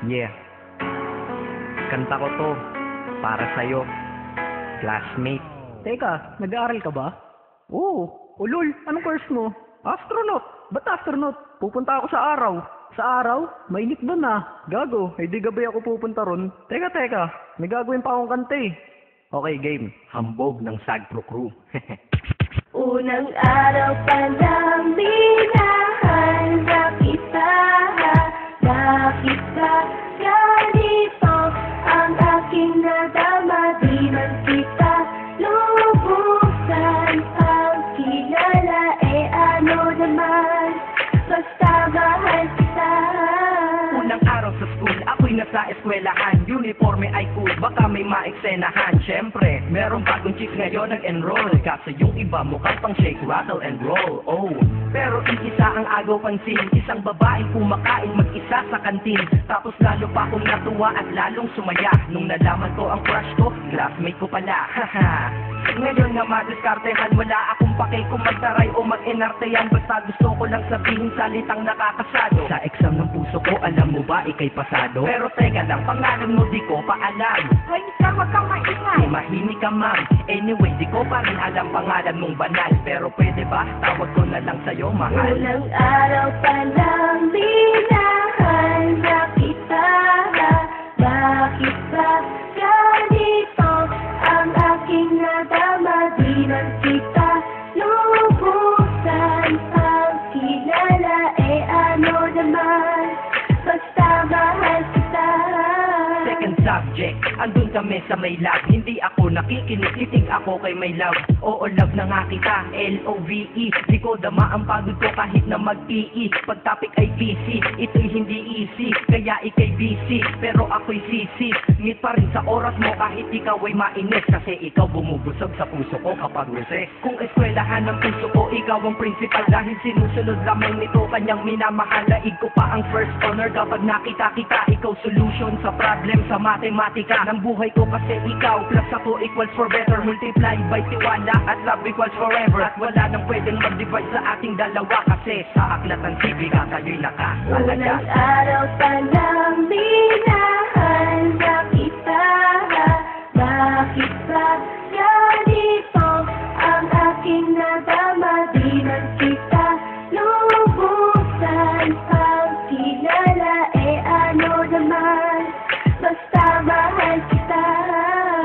Yeah. Kanta ko to para sa'yo, classmate. Teka, nag-aaral ka ba? Oo. Ulol, anong course mo? Astronaut. Ba't astronaut? Pupunta ako sa araw. Sa araw? Mainit doon ah. Gago, hindi gabi ako pupunta ron. Teka, may gagawin pa akong kanta eh. Okay, game. Hambog ng Sagpro Crew. Unang araw pa lang minahanda kita. Bakit ba ganito ang aking nadama? Di man kita lubusan ang kilala. Ano naman, basta mahal kita. Unang araw sa school, ako'y nasa eskwelahan. Uniforme ay cool, baka may maeksenahan. Siyempre, merong bagong chicks ngayon nag-enroll. Kasi yung iba mukhang pang shake, rattle and roll. Oh, pero isa ang agaw pansin. Isang babaeng kumakain mag-isa sa kantin. Tapos lalo pa akong natuwa at lalong sumaya nung nalaman ko ang crush ko, classmate ko pala. Haha. Ngayon na madiskartehan, wala akong pake kung magtaray o mag-enarteyan. Basta gusto ko lang sabihin salitang nakakasado. Sa exam ng puso ko, alam mo ba, ikay pasado? Pero teka lang, pangalan mo di ko pa alam. Hoy, wag kang maingay. Mahimik ka ma'am. Anyway, di ko pa rin alam pangalan mong banal. Pero pwede ba, tawag ko na lang sa'yo, mahal. Unang araw pa lang minahanda kita. Bakit ba ganito ang aking nadama? Di man kita lubusan ang kilala. Ano naman, basta mahal kita. Second subject, andun kami sa may love. Hindi ako nakikinig, titig ako kay may love. Oo, love na nga kita, L-O-V-E. Di ko dama ang pagod ko kahit na mag-PE. Pag topic ay busy, ito'y hindi easy. Kaya ikay busy, pero ako'y sisi. Ngit pa rin sa oras mo kahit ikaw ay mainis. Kasi ikaw bumubusog sa puso ko kapag recess. Kung eskwelahan ng puso ko, ikaw ang principal. Dahil sinusunod lamang nito kanyang minamahal. Laig ko pa ang first honor kapag nakita kita. Ikaw solution sa problem sa matematika ng buhay ko. Kasi ikaw plus ako equals for better. Multiply by tiwala at love equals forever. At wala nang pwedeng mag-divide sa ating dalawa. Kasi sa aklat ng sibika kayo'y nakahalaga. Unang araw pa lang minahanda kita. Bakit ba ganito ang aking nadama? Di man kita lubusan ang kilala. Ano naman, basta mahal kita.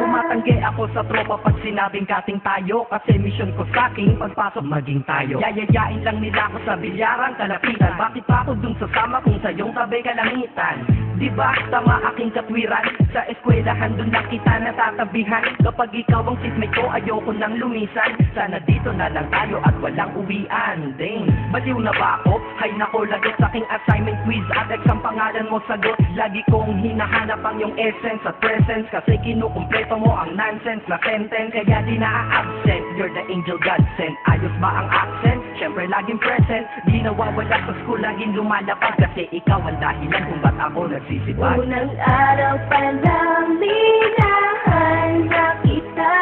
Tumatanggi ako sa tropa pag sinabing kating tayo. Kasi mission ko sa'king pagpasok maging tayo. Yayayain lang nila ako sa bilyarang kalapitan. Bakit pa ako dun sasama kung sa iyong tabi kalangitan? Diba tama aking katwiran? Sa eskwelahan dun lang kita natatabihan. Kapag ikaw ang seatmate ko, ayoko nang lumisan. Sana dito na lang tayo at walang uwian. Dang, baliw na ba ako? Hay nako, lagot sa aking assignment quiz at exam pangalan mo sagot. Lagi kong hinahanap ang iyong essence at presence. Kasi kinukumpleto mo ang nonsense na sentence. Kaya di na-absent, you're the angel God sent. Ayos ba ang accent? Syempre laging present. Di nawawala sa school, laging lumalapag. Kasi ikaw ang dahilan kung ba't ako nagsisipag. Unang araw pa lang minahanda kita.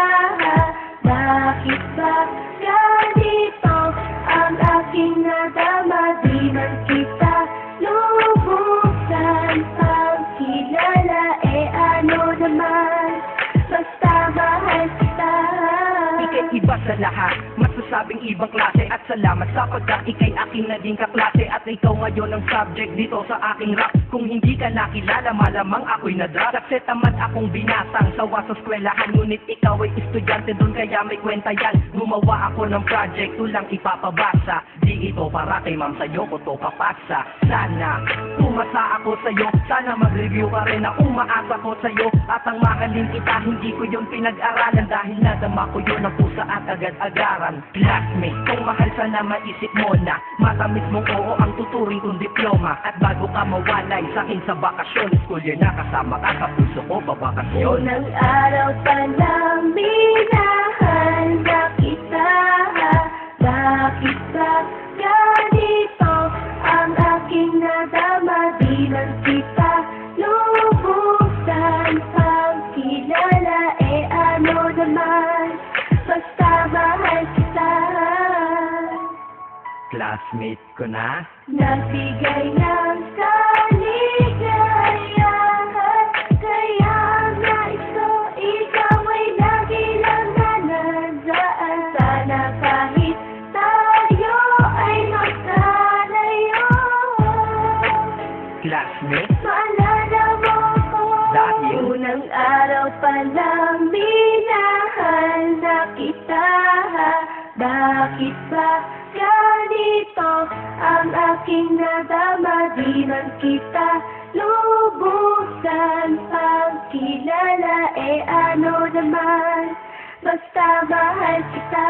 Bakit ba ganito ang aking nadama? Di man kita lubusan ang kilala. Ano naman, basta mahal kita. Ika'y iba sa lahat, masasabing ibang klase. At salamat sapagkat ika'y aking naging kaklase. At ikaw ngayon ang subject dito sa aking rap. Kung hindi ka nakilala, malamang ako'y nadrop. Kasi tamad akong binatang sawa sa eskwelahan. Ngunit ikaw ay estudyante dun, kaya may kwenta yan. Gumawa ako ng project, tulang ipapabasa. Di ito para kay ma'am, sa'yo ko to papasa. Sana pumasa ako sa'yo, sana mag-review ka rin na umaasa ko sa'yo. At ang mahalin kita, hindi ko yun pinag-aralan. Dahil nadama ko yun ang pusa at agad-agaran. Classmate, kung mahal sana maisip mo na matamis mong oo ang tuturing kong diploma. At bago ka mawalay sa'kin sa bakasyon, school year na kasama ka sa puso ko babakasyon. Unang araw pa lang minahanda kita. Bakit ba ganito ang aking nadama? Di man kita lubusan ang kilala. Ano naman, basta mahal kita. Classmate ko na. Nagbigay ng kaligaya. palang minahal na kita. Bakit ba ganito ang aking nadama? Di man kita lubusan pagkilala, ano naman, basta mahal kita.